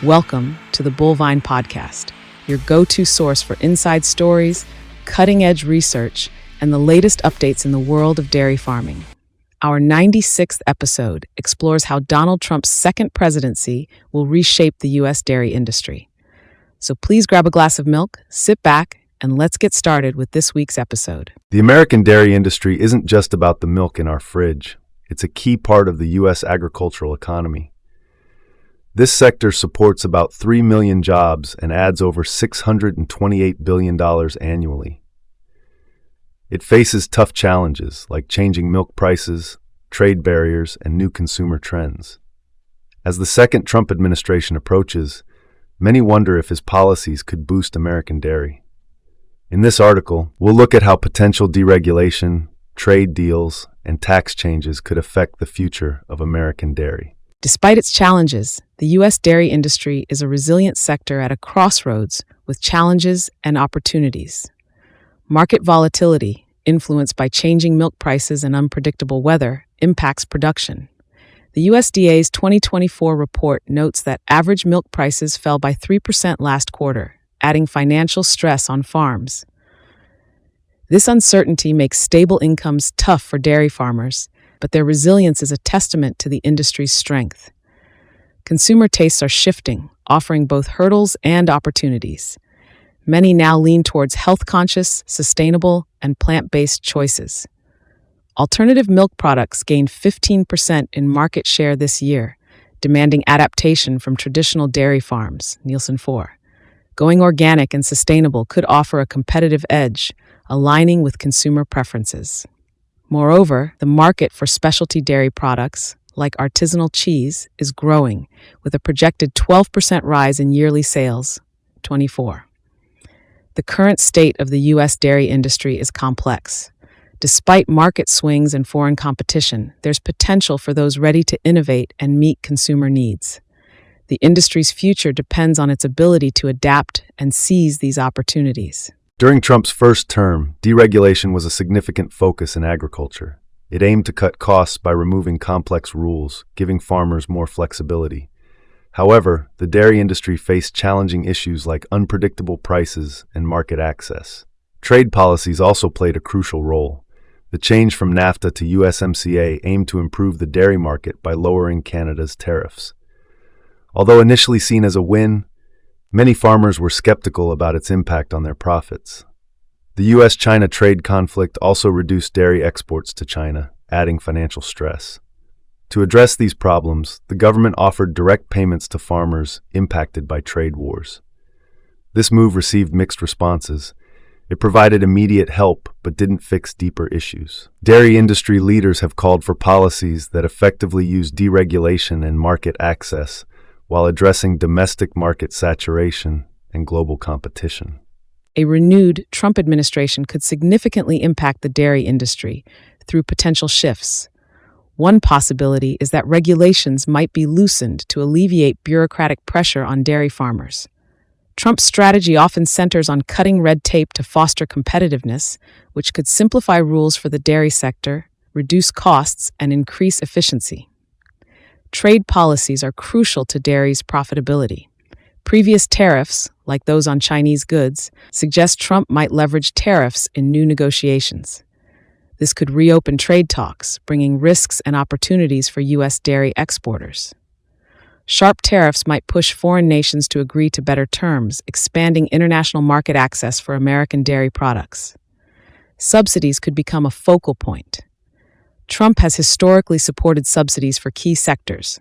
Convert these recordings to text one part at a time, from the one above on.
Welcome to the Bullvine Podcast, your go-to source for inside stories, cutting-edge research, and the latest updates in the world of dairy farming. Our 96th episode explores how Donald Trump's second presidency will reshape the U.S. dairy industry. So please grab a glass of milk, sit back, and let's get started with this week's episode. The American dairy industry isn't just about the milk in our fridge. It's a key part of the U.S. agricultural economy. This sector supports about 3 million jobs and adds over $628 billion annually. It faces tough challenges like changing milk prices, trade barriers, and new consumer trends. As the second Trump administration approaches, many wonder if his policies could boost American dairy. In this article, we'll look at how potential deregulation, trade deals, and tax changes could affect the future of American dairy. Despite its challenges, the U.S. dairy industry is a resilient sector at a crossroads with challenges and opportunities. Market volatility, influenced by changing milk prices and unpredictable weather, impacts production. The USDA's 2024 report notes that average milk prices fell by 3% last quarter, adding financial stress on farms. This uncertainty makes stable incomes tough for dairy farmers, but their resilience is a testament to the industry's strength. Consumer tastes are shifting, offering both hurdles and opportunities. Many now lean towards health-conscious, sustainable, and plant-based choices. Alternative milk products gained 15% in market share this year, demanding adaptation from traditional dairy farms, Nielsen 4. Going organic and sustainable could offer a competitive edge, aligning with consumer preferences. Moreover, the market for specialty dairy products, like artisanal cheese, is growing, with a projected 12% rise in yearly sales, 24. The current state of the U.S. dairy industry is complex. Despite market swings and foreign competition, there's potential for those ready to innovate and meet consumer needs. The industry's future depends on its ability to adapt and seize these opportunities. During Trump's first term, deregulation was a significant focus in agriculture. It aimed to cut costs by removing complex rules, giving farmers more flexibility. However, the dairy industry faced challenging issues like unpredictable prices and market access. Trade policies also played a crucial role. The change from NAFTA to USMCA aimed to improve the dairy market by lowering Canada's tariffs. Although initially seen as a win, many farmers were skeptical about its impact on their profits. The U.S.-China trade conflict also reduced dairy exports to China, adding financial stress. To address these problems, the government offered direct payments to farmers impacted by trade wars. This move received mixed responses. It provided immediate help, but didn't fix deeper issues. Dairy industry leaders have called for policies that effectively use deregulation and market access, while addressing domestic market saturation and global competition. A renewed Trump administration could significantly impact the dairy industry through potential shifts. One possibility is that regulations might be loosened to alleviate bureaucratic pressure on dairy farmers. Trump's strategy often centers on cutting red tape to foster competitiveness, which could simplify rules for the dairy sector, reduce costs, and increase efficiency. Trade policies are crucial to dairy's profitability. Previous tariffs, like those on Chinese goods, suggest Trump might leverage tariffs in new negotiations. This could reopen trade talks, bringing risks and opportunities for U.S. dairy exporters. Sharp tariffs might push foreign nations to agree to better terms, expanding international market access for American dairy products. Subsidies could become a focal point. Trump has historically supported subsidies for key sectors.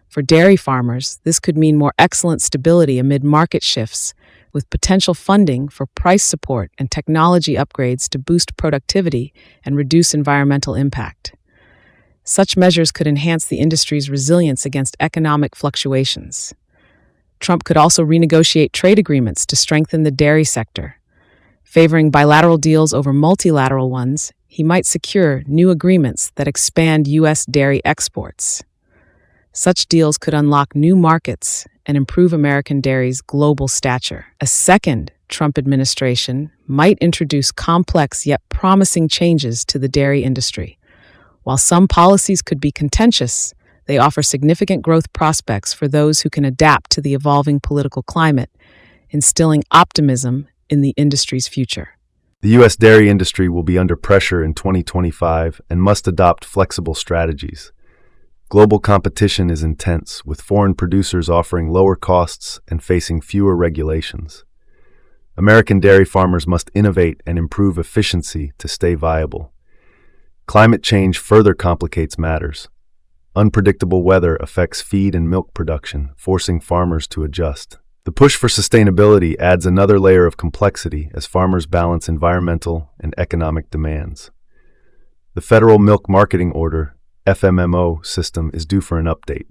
For dairy farmers, this could mean more excellent stability amid market shifts, with potential funding for price support and technology upgrades to boost productivity and reduce environmental impact. Such measures could enhance the industry's resilience against economic fluctuations. Trump could also renegotiate trade agreements to strengthen the dairy sector. Favoring bilateral deals over multilateral ones, he might secure new agreements that expand U.S. dairy exports. Such deals could unlock new markets and improve American dairy's global stature. A second Trump administration might introduce complex yet promising changes to the dairy industry. While some policies could be contentious, They offer significant growth prospects for those who can adapt to the evolving political climate, instilling optimism in the industry's future. The U.S. dairy industry will be under pressure in 2025 and must adopt flexible strategies. Global competition is intense, with foreign producers offering lower costs and facing fewer regulations. American dairy farmers must innovate and improve efficiency to stay viable. Climate change further complicates matters. Unpredictable weather affects feed and milk production, forcing farmers to adjust. The push for sustainability adds another layer of complexity as farmers balance environmental and economic demands. The Federal Milk Marketing Order (FMMO) system is due for an update.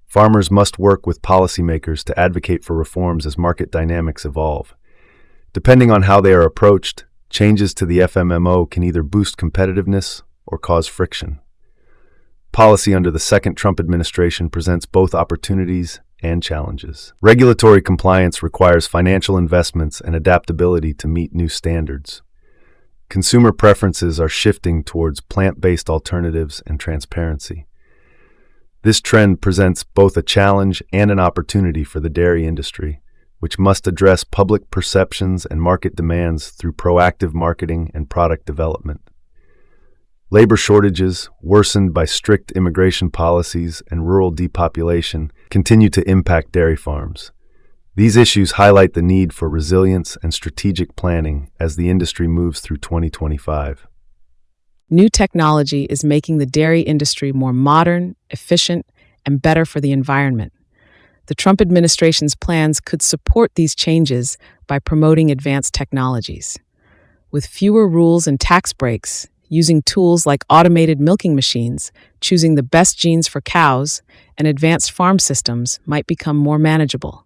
Farmers must work with policymakers to advocate for reforms as market dynamics evolve. Depending on how they are approached, changes to the FMMO can either boost competitiveness or cause friction. Policy under the second Trump administration presents both opportunities and challenges. Regulatory compliance requires financial investments and adaptability to meet new standards. Consumer preferences are shifting towards plant-based alternatives and transparency. This trend presents both a challenge and an opportunity for the dairy industry, which must address public perceptions and market demands through proactive marketing and product development. Labor shortages, worsened by strict immigration policies and rural depopulation, continue to impact dairy farms. These issues highlight the need for resilience and strategic planning as the industry moves through 2025. New technology is making the dairy industry more modern, efficient, and better for the environment. The Trump administration's plans could support these changes by promoting advanced technologies. With fewer rules and tax breaks, using tools like automated milking machines, choosing the best genes for cows, and advanced farm systems might become more manageable,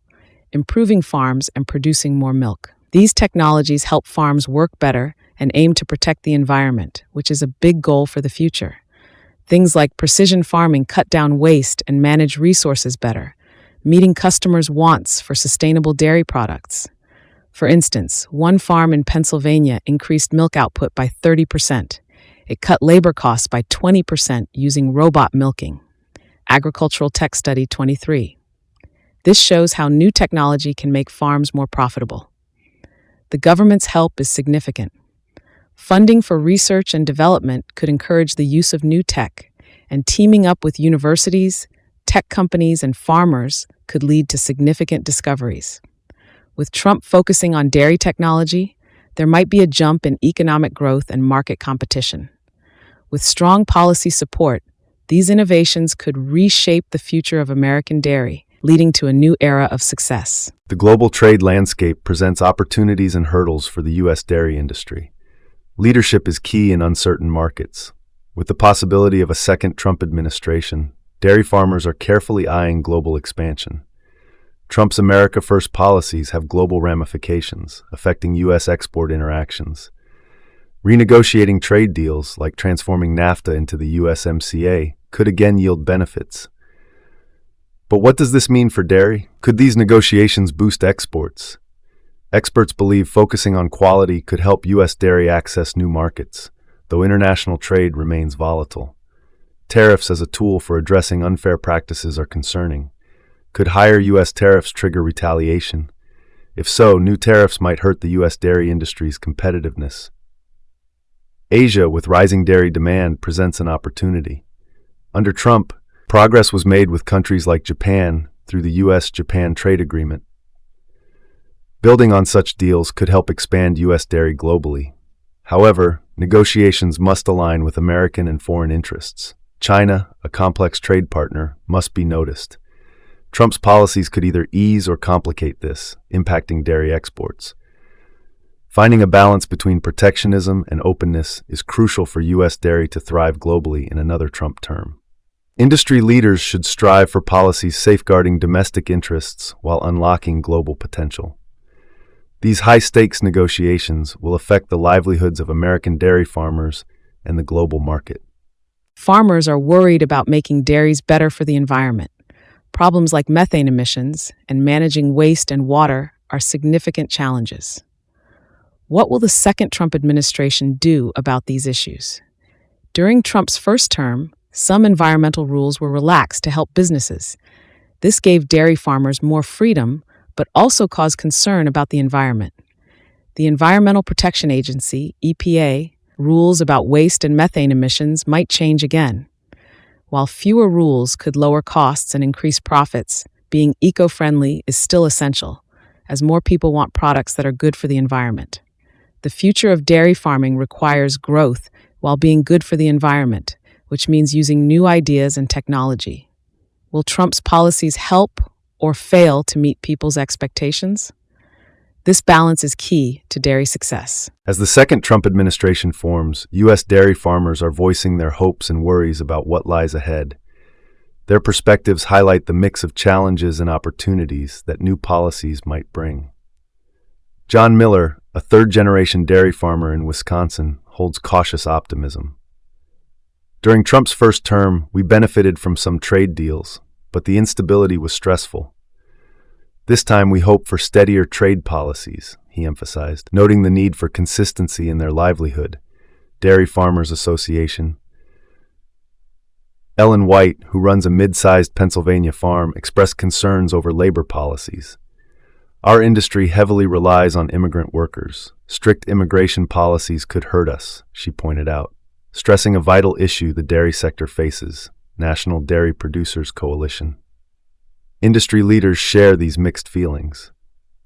improving farms and producing more milk. These technologies help farms work better and aim to protect the environment, which is a big goal for the future. Things like precision farming cut down waste and manage resources better, meeting customers' wants for sustainable dairy products. For instance, one farm in Pennsylvania increased milk output by 30%. It cut labor costs by 20% using robot milking. Agricultural Tech Study 23. This shows how new technology can make farms more profitable. The government's help is significant. Funding for research and development could encourage the use of new tech, and teaming up with universities, tech companies, and farmers could lead to significant discoveries. With Trump focusing on dairy technology, there might be a jump in economic growth and market competition. With strong policy support, these innovations could reshape the future of American dairy, leading to a new era of success. The global trade landscape presents opportunities and hurdles for the U.S. dairy industry. Leadership is key in uncertain markets. With the possibility of a second Trump administration, dairy farmers are carefully eyeing global expansion. Trump's America First policies have global ramifications, affecting U.S. export interactions. Renegotiating trade deals, like transforming NAFTA into the USMCA, could again yield benefits. But what does this mean for dairy? Could these negotiations boost exports? Experts believe focusing on quality could help U.S. dairy access new markets, though international trade remains volatile. Tariffs as a tool for addressing unfair practices are concerning. Could higher U.S. tariffs trigger retaliation? If so, new tariffs might hurt the U.S. dairy industry's competitiveness. Asia, with rising dairy demand, presents an opportunity. Under Trump, progress was made with countries like Japan through the U.S.-Japan trade agreement. Building on such deals could help expand U.S. dairy globally. However, negotiations must align with American and foreign interests. China, a complex trade partner, must be noticed. Trump's policies could either ease or complicate this, impacting dairy exports. Finding a balance between protectionism and openness is crucial for U.S. dairy to thrive globally in another Trump term. Industry leaders should strive for policies safeguarding domestic interests while unlocking global potential. These high-stakes negotiations will affect the livelihoods of American dairy farmers and the global market. Farmers are worried about making dairies better for the environment. Problems like methane emissions and managing waste and water are significant challenges. What will the second Trump administration do about these issues? During Trump's first term, Some environmental rules were relaxed to help businesses. This gave dairy farmers more freedom, but also caused concern about the environment. The Environmental Protection Agency, EPA, rules about waste and methane emissions might change again. While fewer rules could lower costs and increase profits, being eco-friendly is still essential, as more people want products that are good for the environment. The future of dairy farming requires growth while being good for the environment, which means using new ideas and technology. Will Trump's policies help or fail to meet people's expectations? This balance is key to dairy success. As the second Trump administration forms, U.S. dairy farmers are voicing their hopes and worries about what lies ahead. Their perspectives highlight the mix of challenges and opportunities that new policies might bring. John Miller, a third-generation dairy farmer in Wisconsin, holds cautious optimism. During Trump's first term, we benefited from some trade deals, but the instability was stressful. This time we hope for steadier trade policies, he emphasized, noting the need for consistency in their livelihood. Dairy Farmers Association. Ellen White, who runs a mid-sized Pennsylvania farm, expressed concerns over labor policies. Our industry heavily relies on immigrant workers. Strict immigration policies could hurt us, she pointed out, stressing a vital issue the dairy sector faces, National Dairy Producers Coalition. Industry leaders share these mixed feelings.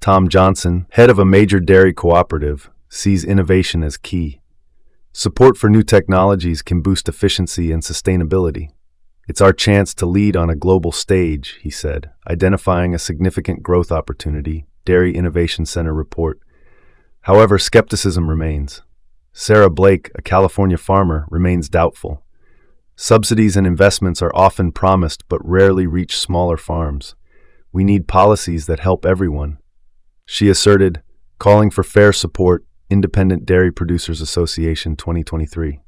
Tom Johnson, head of a major dairy cooperative, sees innovation as key. Support for new technologies can boost efficiency and sustainability. It's our chance to lead on a global stage, he said, identifying a significant growth opportunity, Dairy Innovation Center report. However, skepticism remains. Sarah Blake, a California farmer, remains doubtful. Subsidies and investments are often promised but rarely reach smaller farms. We need policies that help everyone, she asserted, calling for fair support, Independent Dairy Producers Association 2023.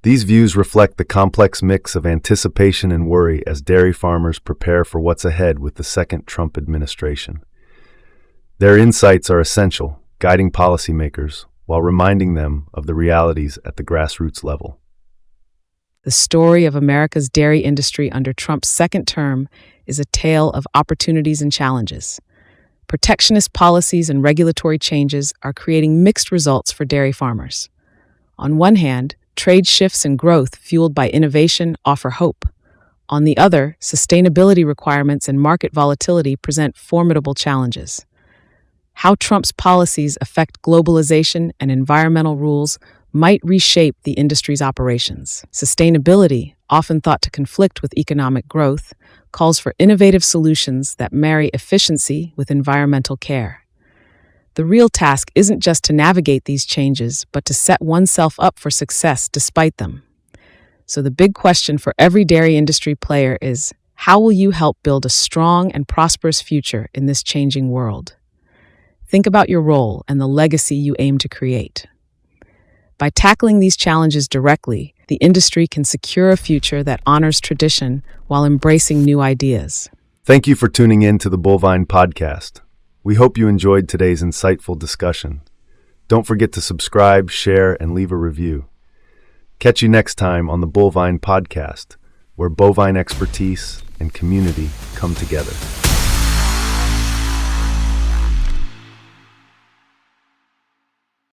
These views reflect the complex mix of anticipation and worry as dairy farmers prepare for what's ahead with the second Trump administration. Their insights are essential, guiding policymakers while reminding them of the realities at the grassroots level. The story of America's dairy industry under Trump's second term is a tale of opportunities and challenges. Protectionist policies and regulatory changes are creating mixed results for dairy farmers. On one hand, trade shifts and growth fueled by innovation offer hope. On the other, sustainability requirements and market volatility present formidable challenges. How Trump's policies affect globalization and environmental rules might reshape the industry's operations. Sustainability, often thought to conflict with economic growth, calls for innovative solutions that marry efficiency with environmental care. The real task isn't just to navigate these changes, but to set oneself up for success despite them. So the big question for every dairy industry player is, how will you help build a strong and prosperous future in this changing world? Think about your role and the legacy you aim to create. By tackling these challenges directly, the industry can secure a future that honors tradition while embracing new ideas. Thank you for tuning in to the Bullvine Podcast. We hope you enjoyed today's insightful discussion. Don't forget to subscribe, share, and leave a review. Catch you next time on the Bullvine Podcast, where bovine expertise and community come together.